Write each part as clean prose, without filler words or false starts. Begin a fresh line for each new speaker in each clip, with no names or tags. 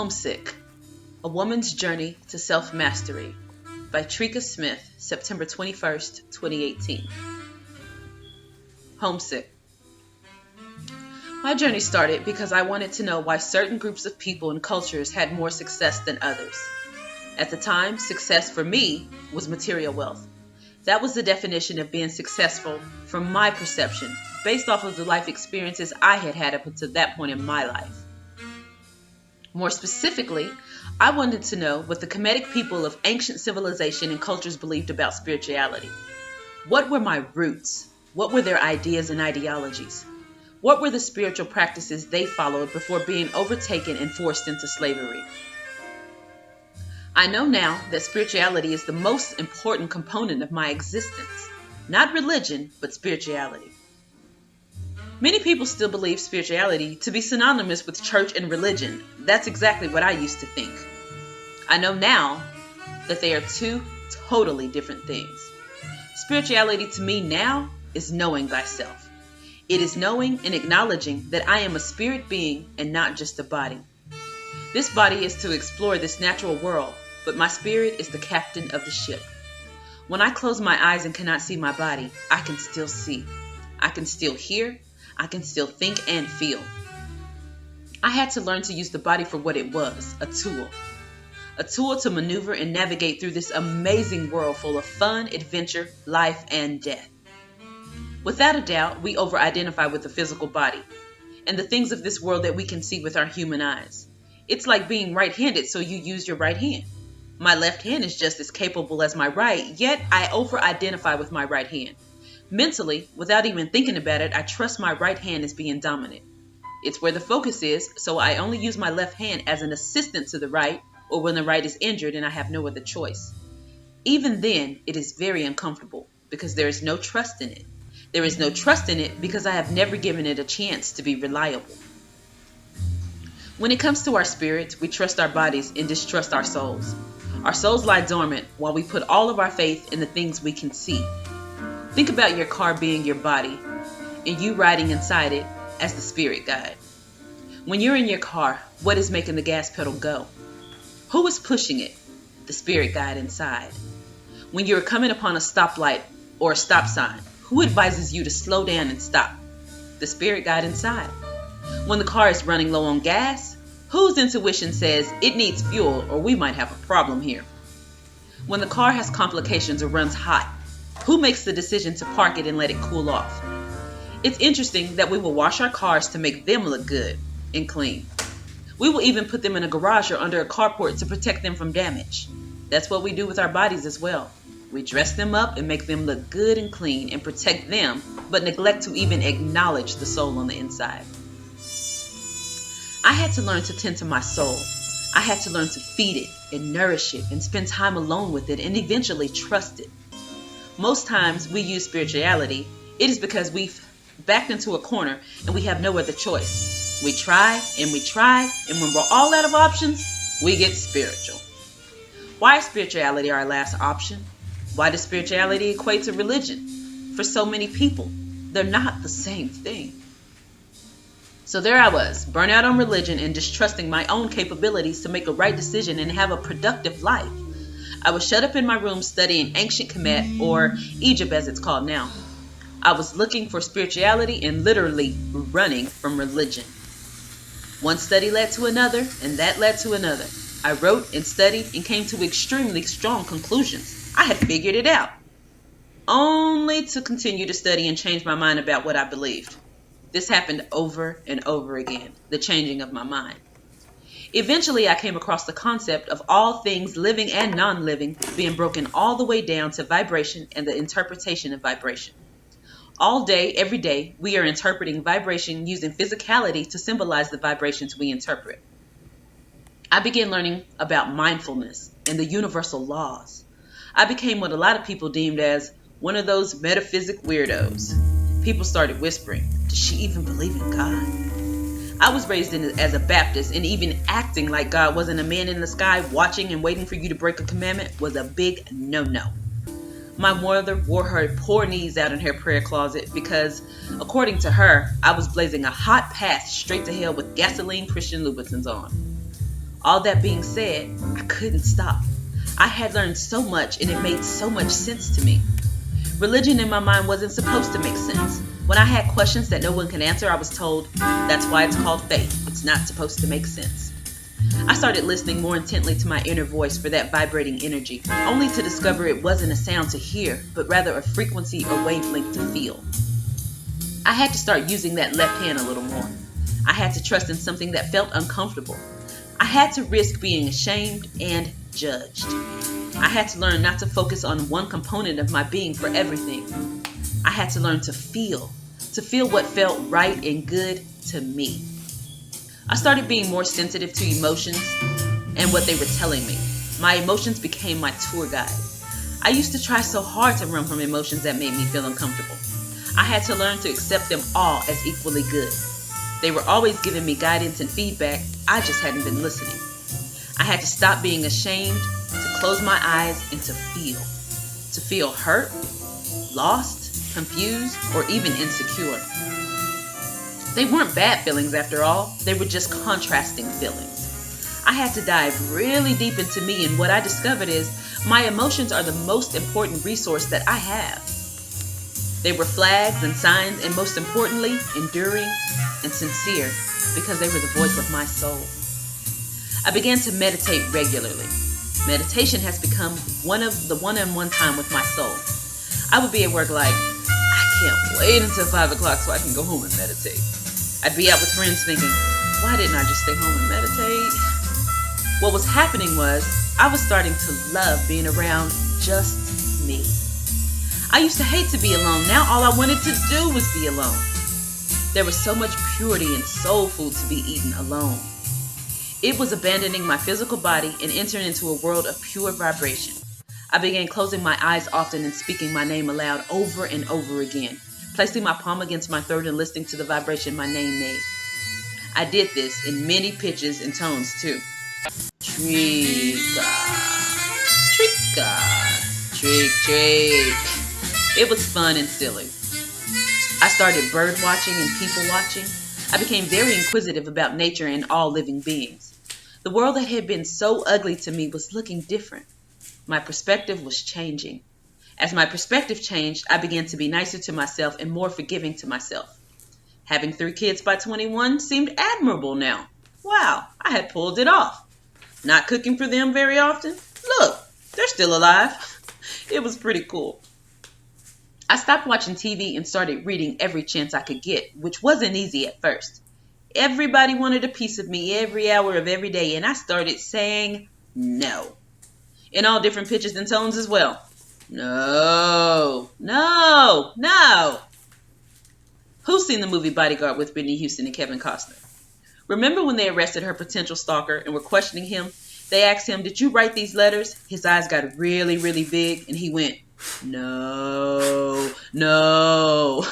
Homesick, A Woman's Journey to Self-Mastery by Trika Smith, September 21st, 2018. Homesick. My journey started because I wanted to know why certain groups of people and cultures had more success than others. At the time, success for me was material wealth. That was the definition of being successful from my perception, based off of the life experiences I had had up until that point in my life. More specifically, I wanted to know what the Kemetic people of ancient civilization and cultures believed about spirituality. What were my roots? What were their ideas and ideologies? What were the spiritual practices they followed before being overtaken and forced into slavery? I know now that spirituality is the most important component of my existence. Not religion, but spirituality. Many people still believe spirituality to be synonymous with church and religion. That's exactly what I used to think. I know now that they are two totally different things. Spirituality to me now is knowing thyself. It is knowing and acknowledging that I am a spirit being and not just a body. This body is to explore this natural world, but my spirit is the captain of the ship. When I close my eyes and cannot see my body, I can still see. I can still hear. I can still think and feel. I had to learn to use the body for what it was, a tool. A tool to maneuver and navigate through this amazing world full of fun, adventure, life, and death. Without a doubt, we over-identify with the physical body and the things of this world that we can see with our human eyes. It's like being right-handed, so you use your right hand. My left hand is just as capable as my right, yet I over-identify with my right hand. Mentally, without even thinking about it, I trust my right hand as being dominant. It's where the focus is, so I only use my left hand as an assistant to the right, or when the right is injured and I have no other choice. Even then, it is very uncomfortable, because there is no trust in it. There is no trust in it because I have never given it a chance to be reliable. When it comes to our spirits, we trust our bodies and distrust our souls. Our souls lie dormant while we put all of our faith in the things we can see. Think about your car being your body and you riding inside it as the spirit guide. When you're in your car, what is making the gas pedal go? Who is pushing it? The spirit guide inside. When you're coming upon a stoplight or a stop sign, who advises you to slow down and stop? The spirit guide inside. When the car is running low on gas, whose intuition says it needs fuel or we might have a problem here? When the car has complications or runs hot, who makes the decision to park it and let it cool off? It's interesting that we will wash our cars to make them look good and clean. We will even put them in a garage or under a carport to protect them from damage. That's what we do with our bodies as well. We dress them up and make them look good and clean and protect them, but neglect to even acknowledge the soul on the inside. I had to learn to tend to my soul. I had to learn to feed it and nourish it and spend time alone with it and eventually trust it. Most times we use spirituality, it is because we've backed into a corner and we have no other choice. We try, and when we're all out of options, we get spiritual. Why is spirituality our last option? Why does spirituality equate to religion? For so many people, they're not the same thing. So there I was, burnt out on religion and distrusting my own capabilities to make a right decision and have a productive life. I was shut up in my room studying ancient Kemet, or Egypt as it's called now. I was looking for spirituality and literally running from religion. One study led to another, and that led to another. I wrote and studied and came to extremely strong conclusions. I had figured it out, only to continue to study and change my mind about what I believed. This happened over and over again, the changing of my mind. Eventually, I came across the concept of all things living and non-living being broken all the way down to vibration and the interpretation of vibration. All day, every day, we are interpreting vibration using physicality to symbolize the vibrations we interpret. I began learning about mindfulness and the universal laws. I became what a lot of people deemed as one of those metaphysic weirdos. People started whispering, does she even believe in God? I was raised as a Baptist, and even acting like God wasn't a man in the sky watching and waiting for you to break a commandment was a big no-no. My mother wore her poor knees out in her prayer closet because, according to her, I was blazing a hot path straight to hell with gasoline Christian Louboutins on. All that being said, I couldn't stop. I had learned so much and it made so much sense to me. Religion in my mind wasn't supposed to make sense. When I had questions that no one could answer, I was told, that's why it's called faith. It's not supposed to make sense. I started listening more intently to my inner voice for that vibrating energy, only to discover it wasn't a sound to hear, but rather a frequency or wavelength to feel. I had to start using that left hand a little more. I had to trust in something that felt uncomfortable. I had to risk being ashamed and judged. I had to learn not to focus on one component of my being for everything. I had to learn to feel what felt right and good to me. I started being more sensitive to emotions and what they were telling me. My emotions became my tour guide. I used to try so hard to run from emotions that made me feel uncomfortable. I had to learn to accept them all as equally good. They were always giving me guidance and feedback. I just hadn't been listening. I had to stop being ashamed, to close my eyes, and to feel hurt, lost, confused, or even insecure. They weren't bad feelings after all. They were just contrasting feelings. I had to dive really deep into me, and what I discovered is my emotions are the most important resource that I have. They were flags and signs, and most importantly, enduring and sincere, because they were the voice of my soul. I began to meditate regularly. Meditation has become the one-on-one time with my soul. I would be at work like, I can't wait until 5 o'clock so I can go home and meditate. I'd be out with friends thinking, why didn't I just stay home and meditate? What was happening was, I was starting to love being around just me. I used to hate to be alone. Now all I wanted to do was be alone. There was so much purity and soul food to be eaten alone. It was abandoning my physical body and entering into a world of pure vibration. I began closing my eyes often and speaking my name aloud over and over again, placing my palm against my throat and listening to the vibration my name made. I did this in many pitches and tones too. Trika, trika, trick, trick. It was fun and silly. I started bird watching and people watching. I became very inquisitive about nature and all living beings. The world that had been so ugly to me was looking different. My perspective was changing. As my perspective changed, I began to be nicer to myself and more forgiving to myself. Having 3 kids by 21 seemed admirable now. Wow, I had pulled it off. Not cooking for them very often. Look, they're still alive. It was pretty cool. I stopped watching TV and started reading every chance I could get, which wasn't easy at first. Everybody wanted a piece of me every hour of every day, and I started saying no. In all different pitches and tones as well. No, no, no. Who's seen the movie Bodyguard with Whitney Houston and Kevin Costner? Remember when they arrested her potential stalker and were questioning him? They asked him, did you write these letters? His eyes got really, really big, and he went, no, no.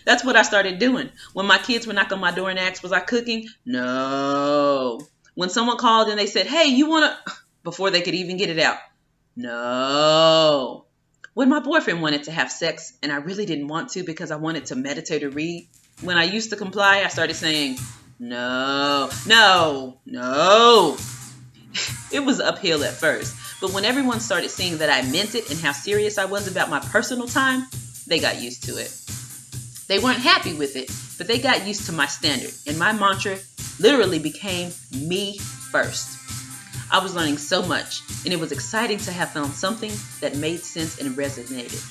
That's what I started doing. When my kids would knock on my door and ask, was I cooking? No. When someone called and they said, hey, you want to... Before they could even get it out. No. When my boyfriend wanted to have sex and I really didn't want to because I wanted to meditate or read, when I used to comply, I started saying, no, no, no. It was uphill at first, but when everyone started seeing that I meant it and how serious I was about my personal time, they got used to it. They weren't happy with it, but they got used to my standard, and my mantra literally became me first. I was learning so much, and it was exciting to have found something that made sense and resonated.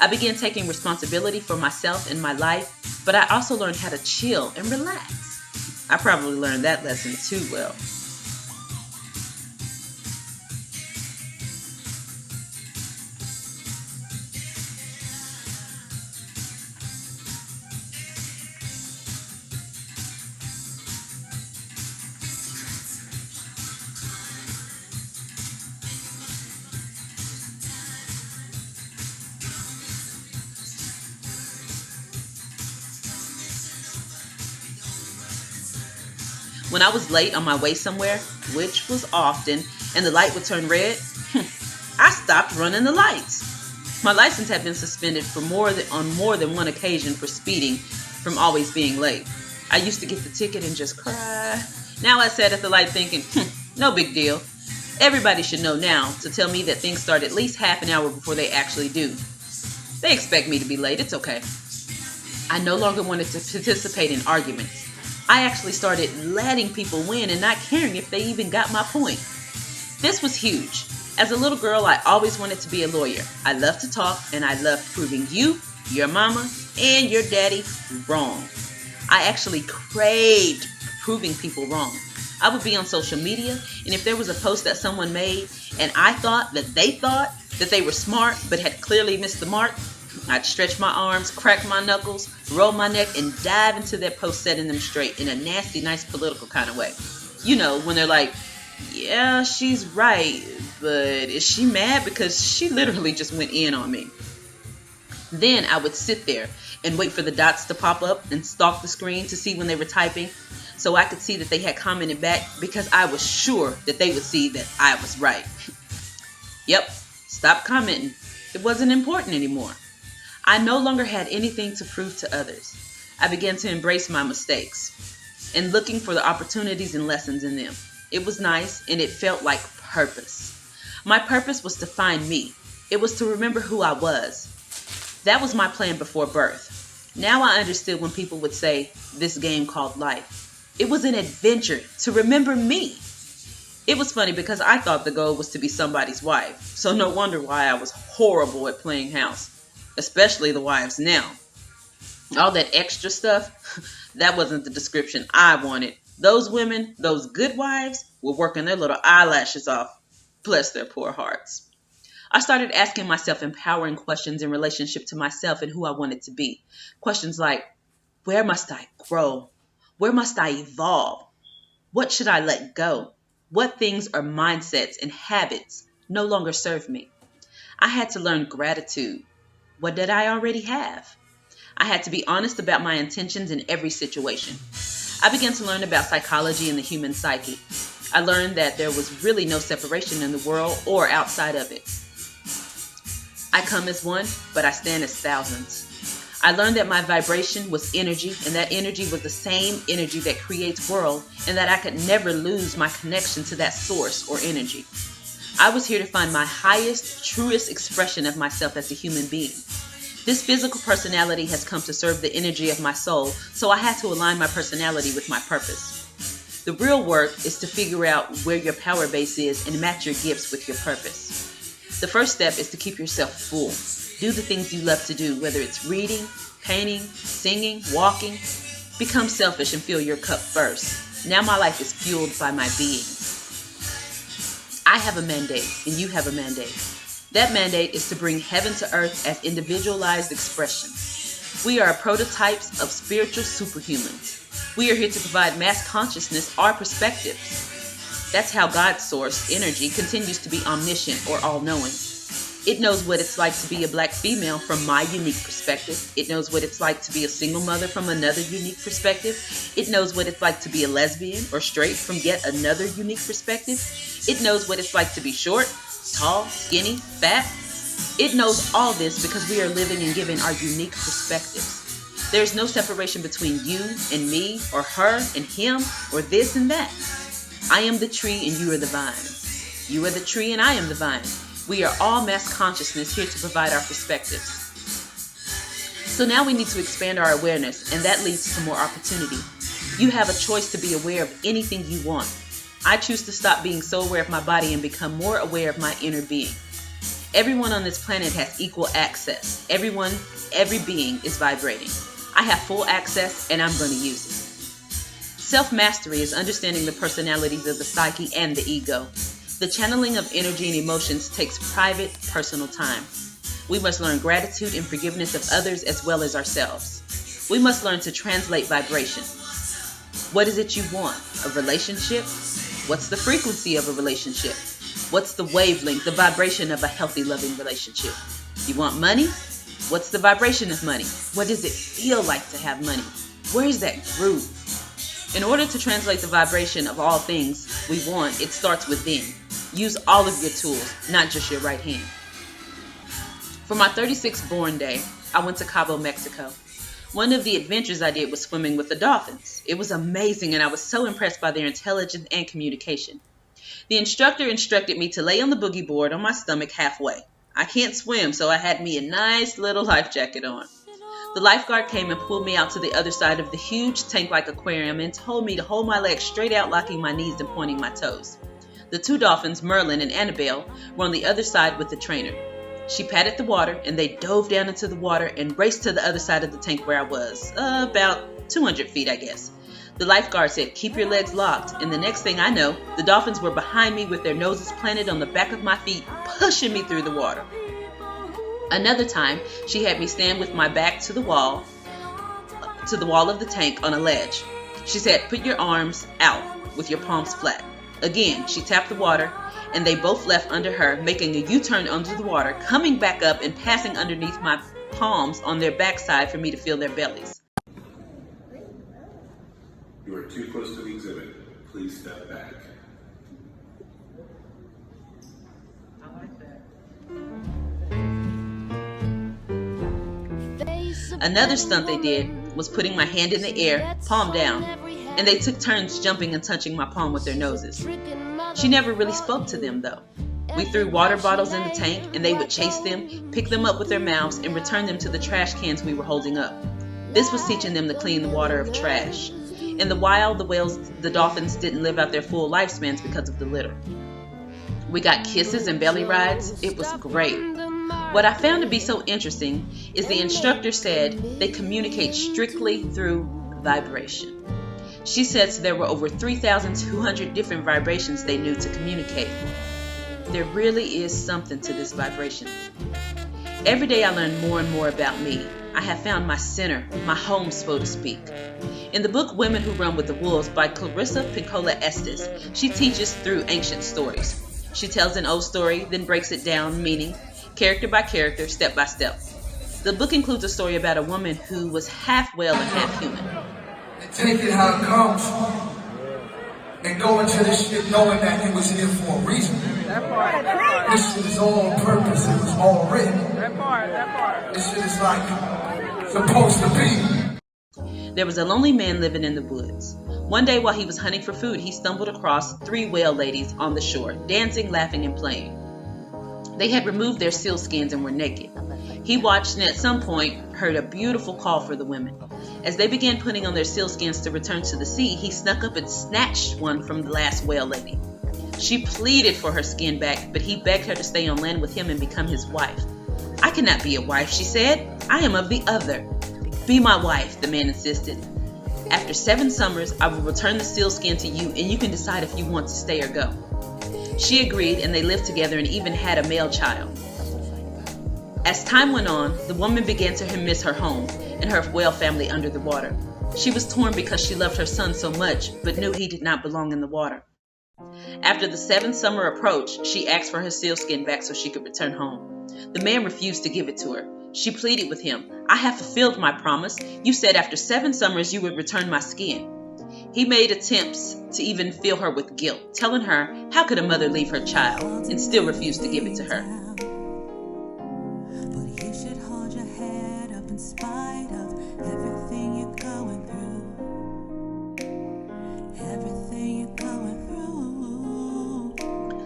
I began taking responsibility for myself and my life, but I also learned how to chill and relax. I probably learned that lesson too well. When I was late on my way somewhere, which was often, and the light would turn red, I stopped running the lights. My license had been suspended for on more than one occasion for speeding from always being late. I used to get the ticket and just cry. Now I sat at the light thinking, no big deal. Everybody should know now to tell me that things start at least half an hour before they actually do. They expect me to be late, it's okay. I no longer wanted to participate in arguments. I actually started letting people win and not caring if they even got my point. This was huge. As a little girl, I always wanted to be a lawyer. I loved to talk, and I loved proving you, your mama, and your daddy wrong. I actually craved proving people wrong. I would be on social media, and if there was a post that someone made, and I thought that they were smart but had clearly missed the mark, I'd stretch my arms, crack my knuckles, roll my neck, and dive into their post, setting them straight in a nasty, nice political kind of way. You know, when they're like, yeah, she's right, but is she mad because she literally just went in on me? Then I would sit there and wait for the dots to pop up and stalk the screen to see when they were typing, so I could see that they had commented back, because I was sure that they would see that I was right. Yep, stop commenting. It wasn't important anymore. I no longer had anything to prove to others. I began to embrace my mistakes and looking for the opportunities and lessons in them. It was nice, and it felt like purpose. My purpose was to find me. It was to remember who I was. That was my plan before birth. Now I understood when people would say, this game called life. It was an adventure to remember me. It was funny because I thought the goal was to be somebody's wife, so no wonder why I was horrible at playing house, especially the wives now. All that extra stuff, that wasn't the description I wanted. Those women, those good wives, were working their little eyelashes off. Bless their poor hearts. I started asking myself empowering questions in relationship to myself and who I wanted to be. Questions like, where must I grow? Where must I evolve? What should I let go? What things or mindsets and habits no longer serve me? I had to learn gratitude. What did I already have? I had to be honest about my intentions in every situation. I began to learn about psychology and the human psyche. I learned that there was really no separation in the world or outside of it. I come as one, but I stand as thousands. I learned that my vibration was energy, and that energy was the same energy that creates world, and that I could never lose my connection to that source or energy. I was here to find my highest, truest expression of myself as a human being. This physical personality has come to serve the energy of my soul, so I had to align my personality with my purpose. The real work is to figure out where your power base is and match your gifts with your purpose. The first step is to keep yourself full. Do the things you love to do, whether it's reading, painting, singing, walking. Become selfish and fill your cup first. Now my life is fueled by my being. I have a mandate, and you have a mandate. That mandate is to bring heaven to earth as individualized expressions. We are prototypes of spiritual superhumans. We are here to provide mass consciousness our perspectives. That's how God's source, energy, continues to be omniscient or all-knowing. It knows what it's like to be a black female from my unique perspective. It knows what it's like to be a single mother from another unique perspective. It knows what it's like to be a lesbian or straight from yet another unique perspective. It knows what it's like to be short, tall, skinny, fat. It knows all this because we are living and giving our unique perspectives. There's no separation between you and me, or her and him, or this and that. I am the tree and you are the vine. You are the tree and I am the vine. We are all mass consciousness here to provide our perspectives. So now we need to expand our awareness, and that leads to more opportunity. You have a choice to be aware of anything you want. I choose to stop being so aware of my body and become more aware of my inner being. Everyone on this planet has equal access. Every being is vibrating. I have full access, and I'm going to use it. Self-mastery is understanding the personalities of the psyche and the ego. The channeling of energy and emotions takes private, personal time. We must learn gratitude and forgiveness of others as well as ourselves. We must learn to translate vibration. What is it you want? A relationship? What's the frequency of a relationship? What's the wavelength, the vibration of a healthy, loving relationship? You want money? What's the vibration of money? What does it feel like to have money? Where is that groove? In order to translate the vibration of all things we want, it starts within. Use all of your tools, not just your right hand. For my 36th born day, I went to Cabo, Mexico. One of the adventures I did was swimming with the dolphins. It was amazing, and I was so impressed by their intelligence and communication. The instructor instructed me to lay on the boogie board on my stomach halfway. I can't swim, so I had me a nice little life jacket on. The lifeguard came and pulled me out to the other side of the huge tank-like aquarium and told me to hold my legs straight out, locking my knees and pointing my toes. The two dolphins, Merlin and Annabelle, were on the other side with the trainer. She patted the water, and they dove down into the water and raced to the other side of the tank where I was, about 200 feet, I guess. The lifeguard said, "Keep your legs locked," and the next thing I know, the dolphins were behind me with their noses planted on the back of my feet, pushing me through the water. Another time, she had me stand with my back to the wall of the tank on a ledge. She said, "Put your arms out with your palms flat." Again, she tapped the water, and they both left under her, making a U-turn under the water, coming back up and passing underneath my palms on their backside for me to feel their bellies.
You are too close to the exhibit. Please step back.
I like that. Another stunt they did was putting my hand in the air, palm down, and they took turns jumping and touching my palm with their noses. She never really spoke to them, though. We threw water bottles in the tank, and they would chase them, pick them up with their mouths, and return them to the trash cans we were holding up. This was teaching them to clean the water of trash. In the wild, the dolphins didn't live out their full lifespans because of the litter. We got kisses and belly rides. It was great. What I found to be so interesting is the instructor said they communicate strictly through vibration. She says there were over 3,200 different vibrations they knew to communicate. There really is something to this vibration. Every day I learn more and more about me. I have found my center, my home, so to speak. In the book Women Who Run with the Wolves by Clarissa Pinkola Estes, she teaches through ancient stories. She tells an old story, then breaks it down, meaning character by character, step by step. The book includes a story about a woman who was half whale and half human.
Take it how it comes, and go into this shit knowing that it was here for a reason.
That part.
This shit is all on purpose. It was all written.
That part.
This shit is like supposed to be.
There was a lonely man living in the woods. One day while he was hunting for food, he stumbled across 3 whale ladies on the shore, dancing, laughing, and playing. They had removed their sealskins and were naked. He watched and at some point heard a beautiful call for the women. As they began putting on their sealskins to return to the sea, he snuck up and snatched one from the last whale lady. She pleaded for her skin back, but he begged her to stay on land with him and become his wife. "I cannot be a wife," she said. "I am of the other." "Be my wife," the man insisted. "After 7 summers, I will return the sealskin to you, and you can decide if you want to stay or go." She agreed, and they lived together and even had a male child. As time went on, the woman began to miss her home and her whale family under the water. She was torn because she loved her son so much, but knew he did not belong in the water. After the 7th summer approached, she asked for her sealskin back so she could return home. The man refused to give it to her. She pleaded with him, "I have fulfilled my promise. You said after 7 summers you would return my skin." He made attempts to even fill her with guilt, telling her how could a mother leave her child, and still refused to give it to her.
But you should hold your head up in spite of everything you're going through. Everything you're going through.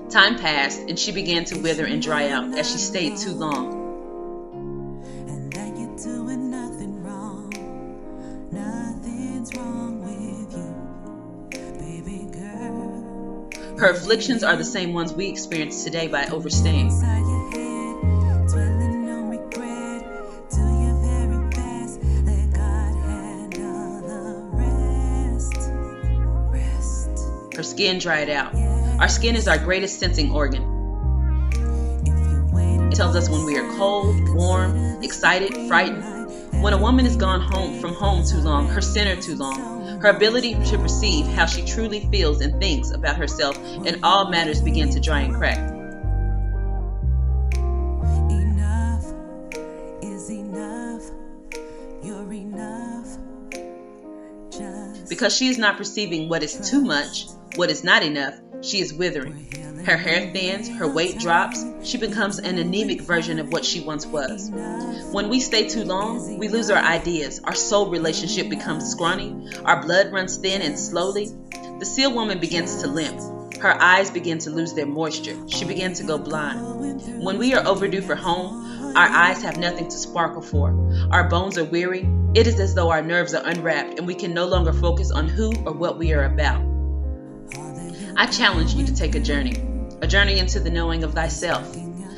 Time passed, and she began to wither and dry out as she stayed too long.
And that you're doing nothing wrong. Nothing's wrong with you, baby girl.
Her afflictions are the same ones we experience today by overstaying.
Inside your head, dwelling on regret. Do your very best. Let God handle the rest. Rest.
Her skin dried out. Our skin is our greatest sensing organ. It tells us when we are cold, warm, excited, frightened. When a woman is gone from home too long, her center too long, her ability to perceive how she truly feels and thinks about herself and all matters begin to dry and crack.
Enough is enough. You're enough. Just
Because she is not perceiving what is too much, what is not enough, she is withering. Her hair thins, her weight drops, she becomes an anemic version of what she once was. When we stay too long, we lose our ideas, our soul relationship becomes scrawny, our blood runs thin and slowly, the seal woman begins to limp. Her eyes begin to lose their moisture. She begins to go blind. When we are overdue for home, our eyes have nothing to sparkle for. Our bones are weary. It is as though our nerves are unwrapped and we can no longer focus on who or what we are about. I challenge you to take a journey into the knowing of thyself.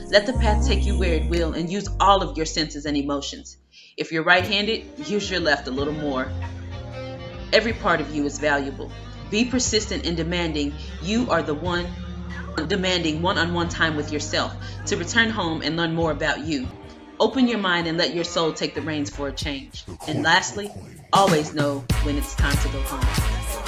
Let the path take you where it will and use all of your senses and emotions. If you're right-handed, use your left a little more. Every part of you is valuable. Be persistent in demanding one-on-one time with yourself to return home and learn more about you. Open your mind and let your soul take the reins for a change. And lastly, always know when it's time to go home.